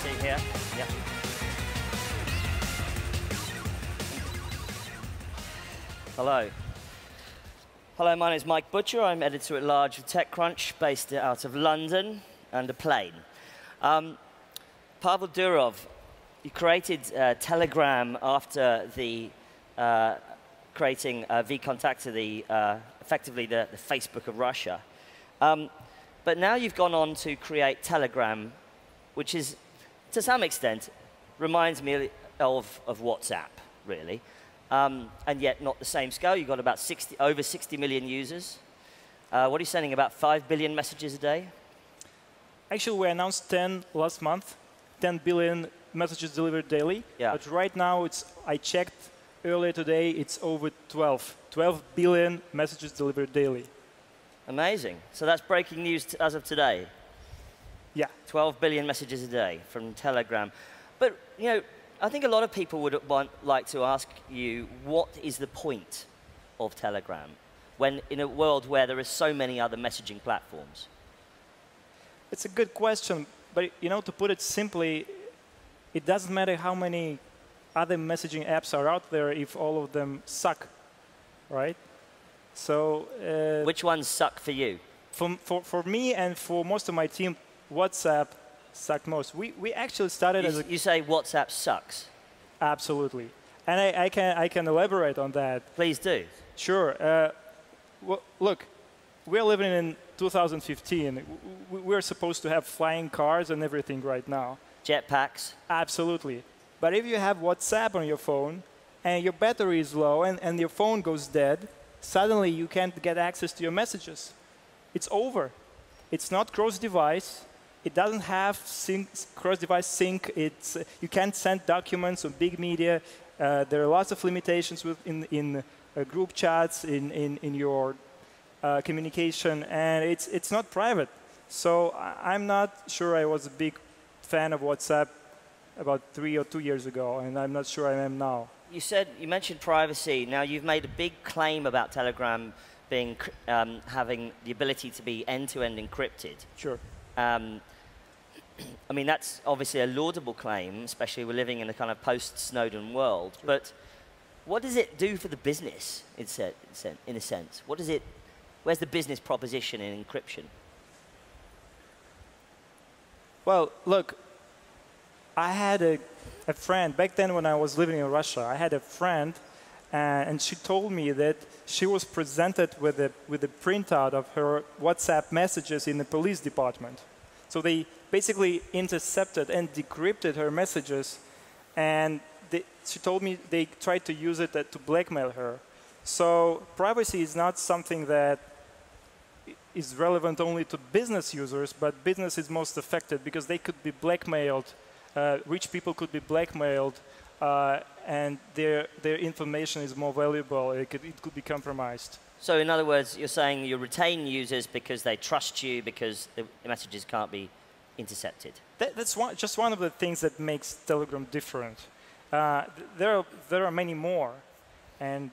seat here. Yep. Hello. Hello, my name is Mike Butcher. I'm editor-at-large of TechCrunch, based out of London and a plane. Pavel Durov, you created Telegram after the creating VKontakte, effectively the Facebook of Russia. But now you've gone on to create Telegram, which is, to some extent, reminds me of WhatsApp, really. And yet not the same scale. You've got about over 60 million users. What are you sending, about 5 billion messages a day? Actually, we announced 10 last month, 10 billion messages delivered daily. Yeah. But right now, I checked earlier today, it's over 12 billion messages delivered daily. Amazing. So that's breaking news as of today. Yeah. 12 billion messages a day from Telegram. But, you know, I think a lot of people would like to ask you, what is the point of Telegram when in a world where there are so many other messaging platforms? It's a good question, but you know, to put it simply, it doesn't matter how many other messaging apps are out there if all of them suck, right? So which ones suck for you? For me and for most of my team, WhatsApp sucked most. We actually started as a... You say WhatsApp sucks? Absolutely. And I can elaborate on that. Please do. Sure. Well, look, we're living in 2015. We're supposed to have flying cars and everything right now. Jetpacks? Absolutely. But if you have WhatsApp on your phone and your battery is low and your phone goes dead, suddenly you can't get access to your messages. It's over. It's not cross-device. It doesn't have cross-device sync. You can't send documents on big media. There are lots of limitations in group chats, in your communication, and it's not private. So I'm not sure I was a big fan of WhatsApp about 3 or 2 years ago, and I'm not sure I am now. You mentioned privacy. Now you've made a big claim about Telegram being having the ability to be end-to-end encrypted. Sure. I mean, that's obviously a laudable claim, especially we're living in a kind of post-Snowden world. Sure. But what does it do for the business, in a sense? Where's the business proposition in encryption? Well, look, I had a friend, back then when I was living in Russia, I had a friend, and she told me that she was presented with a printout of her WhatsApp messages in the police department. So they basically intercepted and decrypted her messages, and she told me they tried to use it to blackmail her. So privacy is not something that is relevant only to business users, but business is most affected because they could be blackmailed. Rich people could be blackmailed, and their information is more valuable. It could be compromised. So in other words, you're saying you retain users because they trust you, because the messages can't be intercepted. That's just one of the things that makes Telegram different. There are many more, and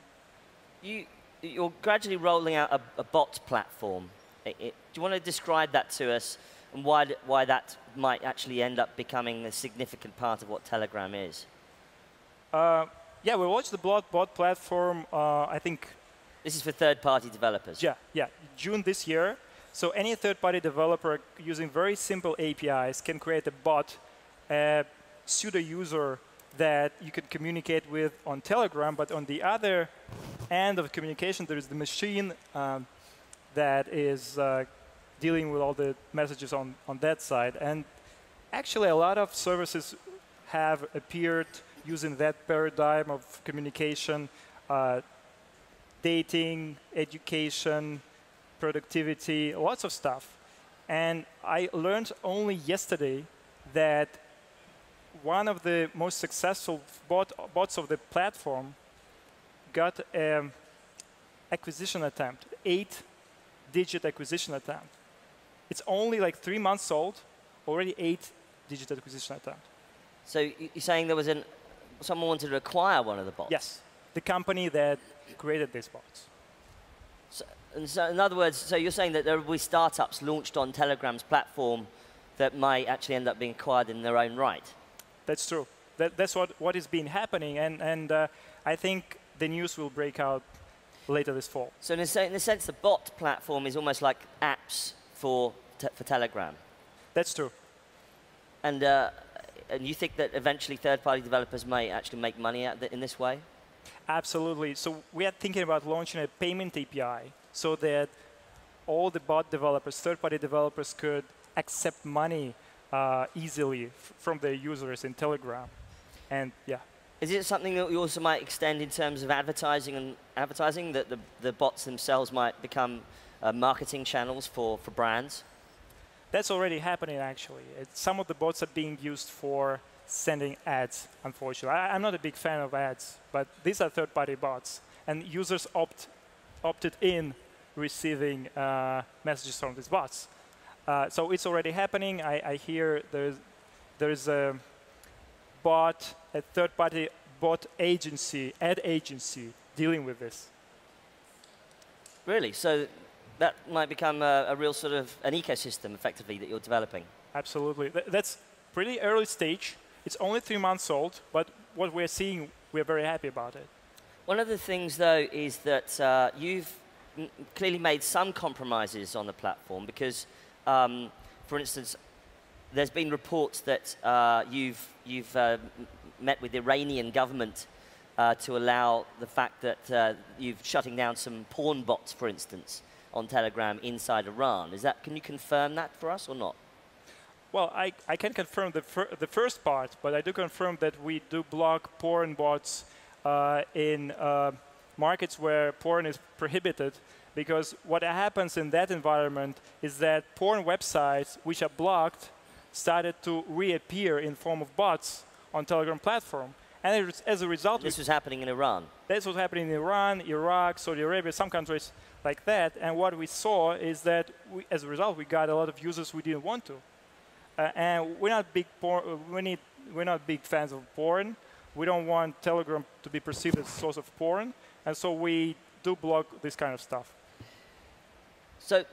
you're gradually rolling out a bot platform. Do you want to describe that to us, and why that might actually end up becoming a significant part of what Telegram is? Yeah, we launched the bot platform, I think. This is for third-party developers. Yeah, June this year. So any third-party developer using very simple APIs can create a bot, a pseudo-user that you can communicate with on Telegram. But on the other end of communication, there is the machine that is dealing with all the messages on that side. And actually, a lot of services have appeared using that paradigm of communication, dating, education, productivity, lots of stuff. And I learned only yesterday that one of the most successful bots of the platform got an acquisition attempt, 8-digit acquisition attempt. It's only like 3 months old, already 8-digit acquisition attempt. So you're saying there was someone wanted to acquire one of the bots? Yes, the company that created these bots. So in other words, so you're saying that there will be startups launched on Telegram's platform that might actually end up being acquired in their own right. That's true. That's what has been happening, and I think the news will break out later this fall. So in a sense, the bot platform is almost like apps for Telegram. That's true. And you think that eventually third-party developers may actually make money in this way? Absolutely. So we are thinking about launching a payment API so that all the bot developers, third-party developers, could accept money easily from their users in Telegram. And yeah. Is it something that you also might extend in terms of advertising, that the bots themselves might become marketing channels for brands? That's already happening, actually. Some of the bots are being used for sending ads, unfortunately. I'm not a big fan of ads, but these are third-party bots. And users opted in receiving messages from these bots. So it's already happening. I hear there's a bot, a third-party bot agency, ad agency, dealing with this. Really? So that might become a real sort of an ecosystem, effectively, that you're developing? Absolutely. That's pretty early stage. It's only 3 months old, but what we're seeing, we're very happy about it. One of the things, though, is that you've clearly made some compromises on the platform because, for instance, there's been reports that you've met with the Iranian government to allow the fact that you've shutting down some porn bots, for instance, on Telegram inside Iran. Can you confirm that for us or not? Well, I can confirm the first part, but I do confirm that we do block porn bots in markets where porn is prohibited, because what happens in that environment is that porn websites which are blocked started to reappear in form of bots on Telegram platform. And as a result... This was happening in Iran? This was happening in Iran, Iraq, Saudi Arabia, some countries like that. And what we saw is that, as a result, we got a lot of users we didn't want to. And we're not big fans of porn. We don't want Telegram to be perceived as a source of porn. And so we do block this kind of stuff. So,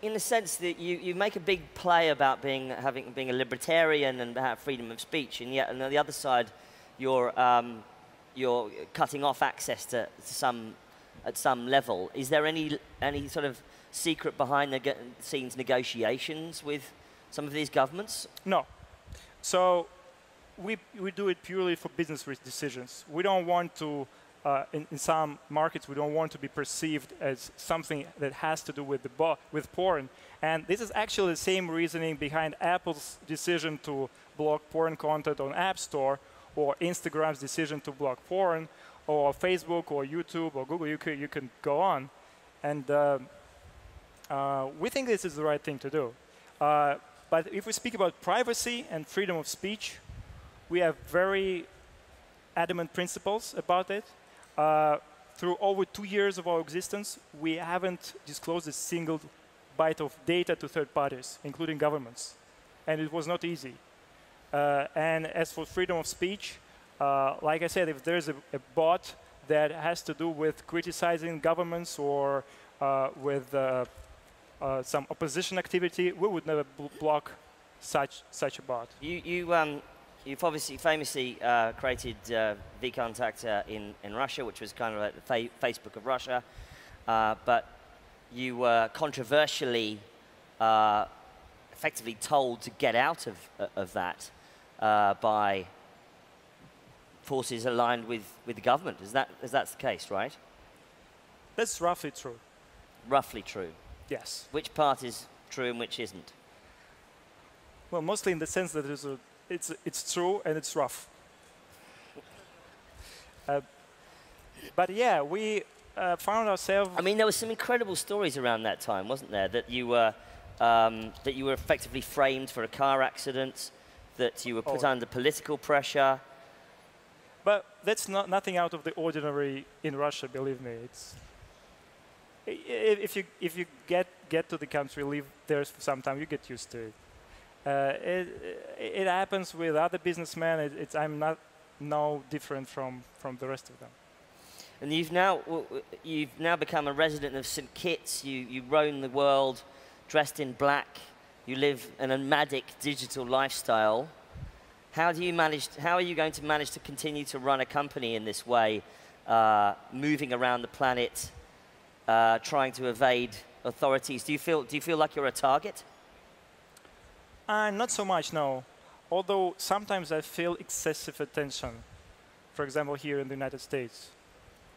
in the sense that you make a big play about being a libertarian and have freedom of speech, and yet on the other side, you're cutting off access to at some level. Is there any sort of secret behind the scenes negotiations with some of these governments? No. So we do it purely for business decisions. We don't want to, in some markets, we don't want to be perceived as something that has to do with porn. And this is actually the same reasoning behind Apple's decision to block porn content on App Store, or Instagram's decision to block porn, or Facebook, or YouTube, or Google. You can go on. And we think this is the right thing to do. But if we speak about privacy and freedom of speech, we have very adamant principles about it. Through over 2 years of our existence, we haven't disclosed a single byte of data to third parties, including governments. And it was not easy. And as for freedom of speech, like I said, if there's a bot that has to do with criticizing governments or with some opposition activity, we would never block such a bot. You've obviously famously created vKontakte in Russia, which was kind of like the Facebook of Russia, but you were controversially effectively told to get out of that by forces aligned with the government. That's the case, right? That's roughly true. Roughly true. Yes. Which part is true and which isn't? Well, mostly in the sense that it's true and it's rough. But yeah, we found ourselves... I mean, there were some incredible stories around that time, wasn't there? That you were effectively framed for a car accident, that you were put under political pressure. But that's nothing out of the ordinary in Russia, believe me. If you get to the country, live there for some time, you get used to it. It happens with other businessmen. I'm not no different from the rest of them. And you've now become a resident of St. Kitts. You roam the world dressed in black. You live a nomadic digital lifestyle. How are you going to manage to continue to run a company in this way, moving around the planet, trying to evade authorities? Do you feel like you're a target? Not so much, no. Although sometimes I feel excessive attention. For example, here in the United States,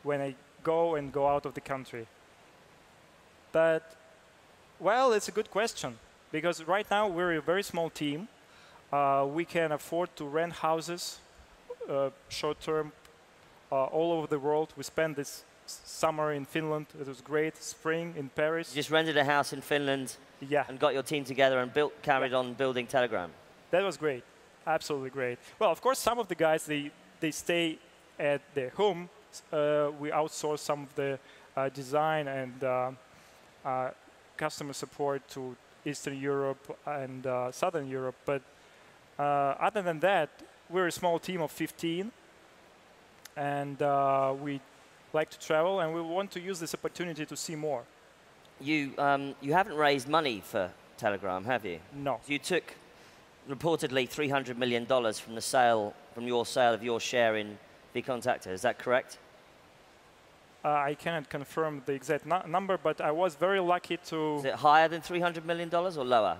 when I go out of the country. But, well, it's a good question. Because right now we're a very small team. We can afford to rent houses short-term all over the world. We spent this summer in Finland. It was great. Spring in Paris. You just rented a house in Finland and got your team together and carried on building Telegram. That was great. Absolutely great. Well, of course, some of the guys, they stay at their home. We outsource some of the design and customer support to Eastern Europe and Southern Europe. But other than that, we're a small team of 15. And we like to travel, and we want to use this opportunity to see more. You haven't raised money for Telegram, have you? No. You took reportedly $300 million from your sale of your share in vKontakte. Is that correct? I cannot confirm the exact number, but I was very lucky to... Is it higher than $300 million or lower?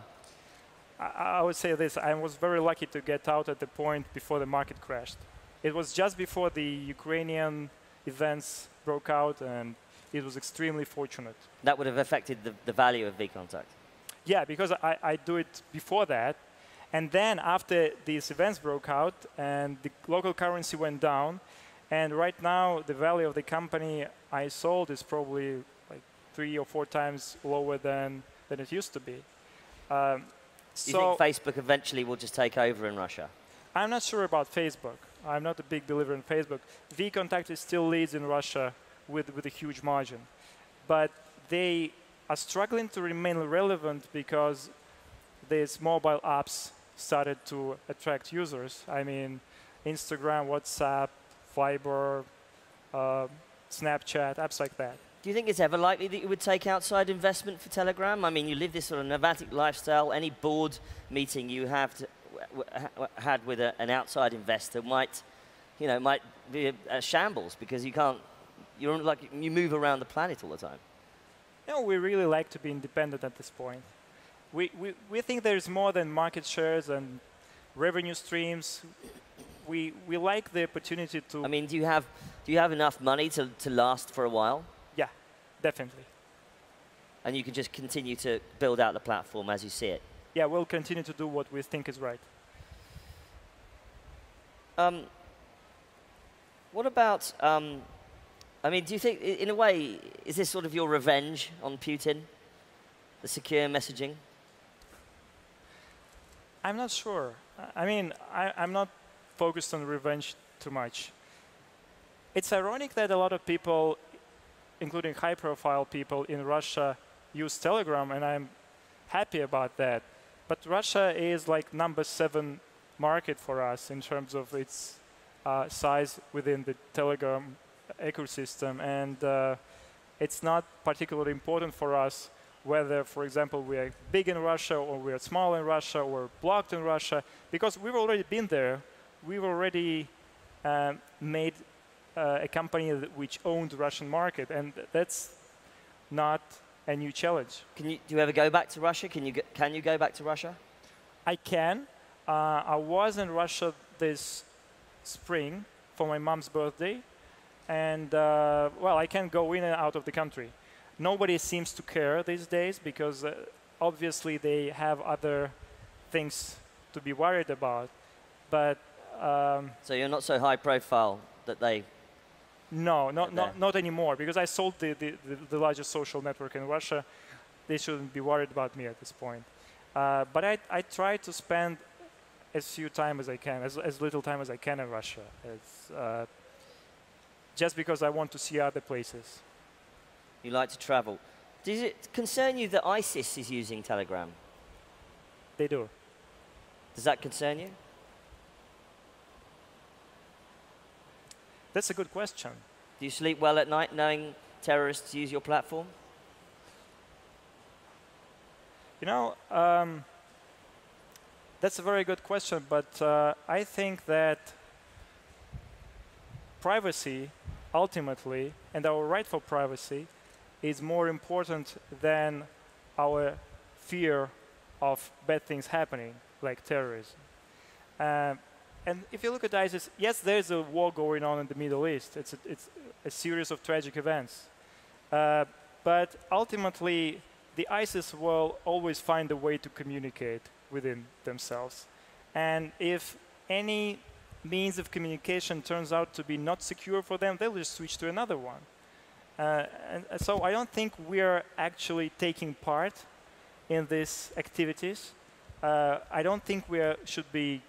I would say this. I was very lucky to get out at the point before the market crashed. It was just before the Ukrainian events broke out, and it was extremely fortunate. That would have affected the value of vKontakte? Yeah, because I do it before that. And then after these events broke out and the local currency went down, and right now the value of the company I sold is probably like 3 or 4 times lower than it used to be. Do you think Facebook eventually will just take over in Russia? I'm not sure about Facebook. I'm not a big believer in Facebook. vKontakte still leads in Russia with a huge margin. But they are struggling to remain relevant because these mobile apps started to attract users. I mean, Instagram, WhatsApp, Viber, Snapchat, apps like that. Do you think it's ever likely that you would take outside investment for Telegram? I mean, you live this sort of nomadic lifestyle. Any board meeting you have had with an outside investor might be a shambles because you move around the planet all the time. No, we really like to be independent at this point. We think there's more than market shares and revenue streams. We like the opportunity to... I mean, do you have enough money to last for a while? Yeah, definitely. And you can just continue to build out the platform as you see it? Yeah, we'll continue to do what we think is right. What about... I mean, do you think, in a way, is this sort of your revenge on Putin, the secure messaging? I'm not sure. I mean, I'm not focused on revenge too much. It's ironic that a lot of people, including high-profile people in Russia, use Telegram, and I'm happy about that. But Russia is like number 7 market for us in terms of its size within the Telegram ecosystem, and it's not particularly important for us whether, for example, we are big in Russia or we are small in Russia or blocked in Russia, because we've already been there. We've already made a company which owned the Russian market, and that's not a new challenge. Do you ever go back to Russia? Can you go back to Russia? I can. I was in Russia this spring for my mom's birthday. And, well, I can go in and out of the country. Nobody seems to care these days because obviously they have other things to be worried about. But... so you're not so high profile that they... No, not anymore, because I sold the largest social network in Russia. They shouldn't be worried about me at this point. But I try to spend as few time as I can, as little time as I can in Russia. Just because I want to see other places. You like to travel. Does it concern you that ISIS is using Telegram? They do. Does that concern you? That's a good question. Do you sleep well at night knowing terrorists use your platform? You know, That's a very good question, but I think that privacy, ultimately, and our right for privacy, is more important than our fear of bad things happening, like terrorism. And if you look at ISIS, yes, there's a war going on in the Middle East. It's a series of tragic events. But ultimately, the ISIS will always find a way to communicate within themselves. And if any means of communication turns out to be not secure for them, they'll just switch to another one. And so I don't think we're actually taking part in these activities. I don't think we should be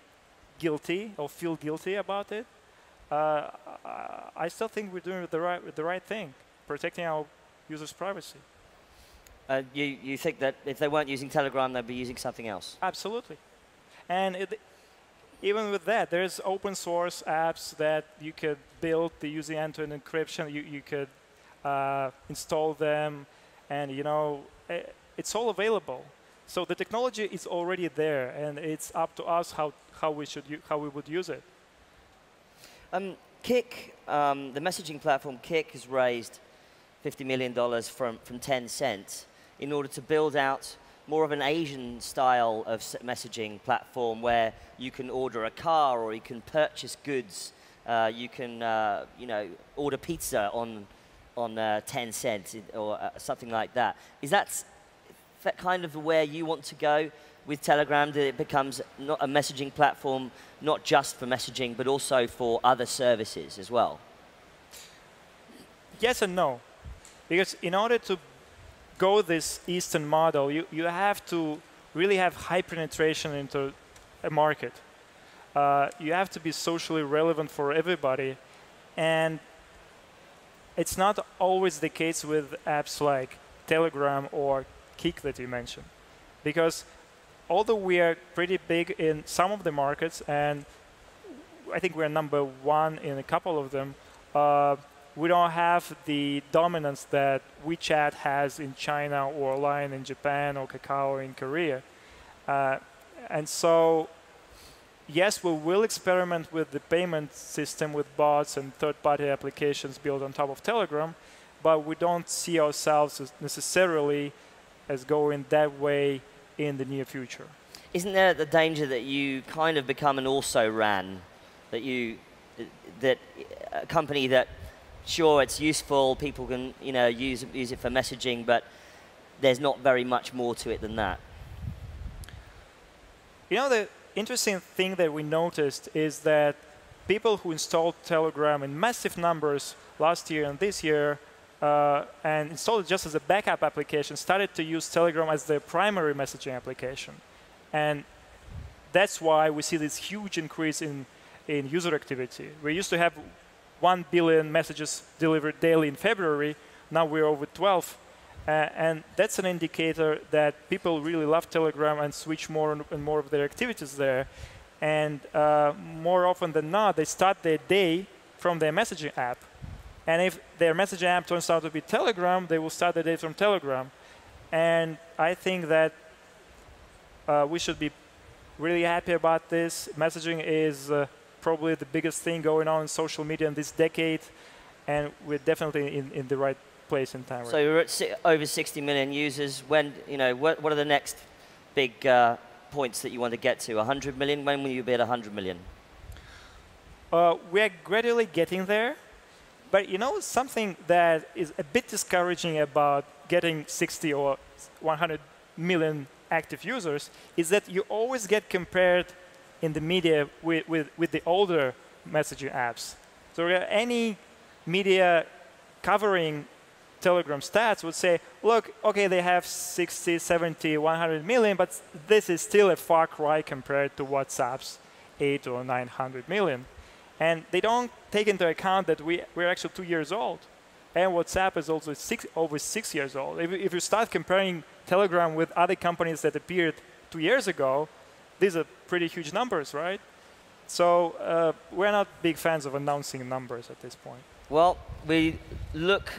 guilty or feel guilty about it. I still think we're doing the right thing, protecting our users' privacy. You think that if they weren't using Telegram, they'd be using something else? Absolutely. And even with that, there's open source apps that you could build using end-to-end encryption. You could install them, and it's all available. So the technology is already there, and it's up to us how we would use it. Kik, the messaging platform Kik, has raised $50 million from Tencent in order to build out more of an Asian style of messaging platform where you can order a car or you can purchase goods. You can order pizza on 10 cents or something like that. Is that kind of where you want to go with Telegram, that it becomes not a messaging platform, not just for messaging, but also for other services as well? Yes and no. Because in order to go this Eastern model, you have to really have high penetration into a market. You have to be socially relevant for everybody. And it's not always the case with apps like Telegram or Kik that you mentioned. Because although we are pretty big in some of the markets, and I think we're #1 in a couple of them, we don't have the dominance that WeChat has in China, or Line in Japan, or Kakao in Korea. And so, yes, we will experiment with the payment system with bots and third-party applications built on top of Telegram, but we don't see ourselves as necessarily as going that way in the near future. Isn't there the danger that you kind of become an also-ran, that a company that, sure, it's useful, people can use it for messaging, but there's not very much more to it than that? The interesting thing that we noticed is that people who installed Telegram in massive numbers last year and this year and installed it just as a backup application started to use Telegram as their primary messaging application. And that's why we see this huge increase in user activity. We used to have 1 billion messages delivered daily in February. Now we're over 12. And that's an indicator that people really love Telegram and switch more and more of their activities there. And more often than not, they start their day from their messaging app. And if their messaging app turns out to be Telegram, they will start the day from Telegram. And I think that we should be really happy about this. Messaging is probably the biggest thing going on in social media in this decade. And we're definitely in the right place in time. So you're at over 60 million users. When, what are the next big points that you want to get to? 100 million? When will you be at 100 million? We're gradually getting there. But something that is a bit discouraging about getting 60 or 100 million active users is that you always get compared in the media with the older messaging apps. So any media covering Telegram stats would say, look, OK, they have 60, 70, 100 million, but this is still a far cry compared to WhatsApp's 800 or 900 million. And they don't take into account that we're actually 2 years old. And WhatsApp is also over 6 years old. If you start comparing Telegram with other companies that appeared 2 years ago, these are pretty huge numbers, right? So we're not big fans of announcing numbers at this point. Well, we'll look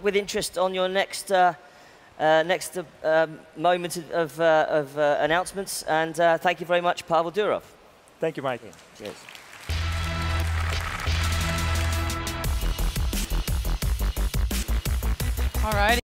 with interest on your next next moment of announcements. And thank you very much, Pavel Durov. Thank you, Mike. Cheers. All right.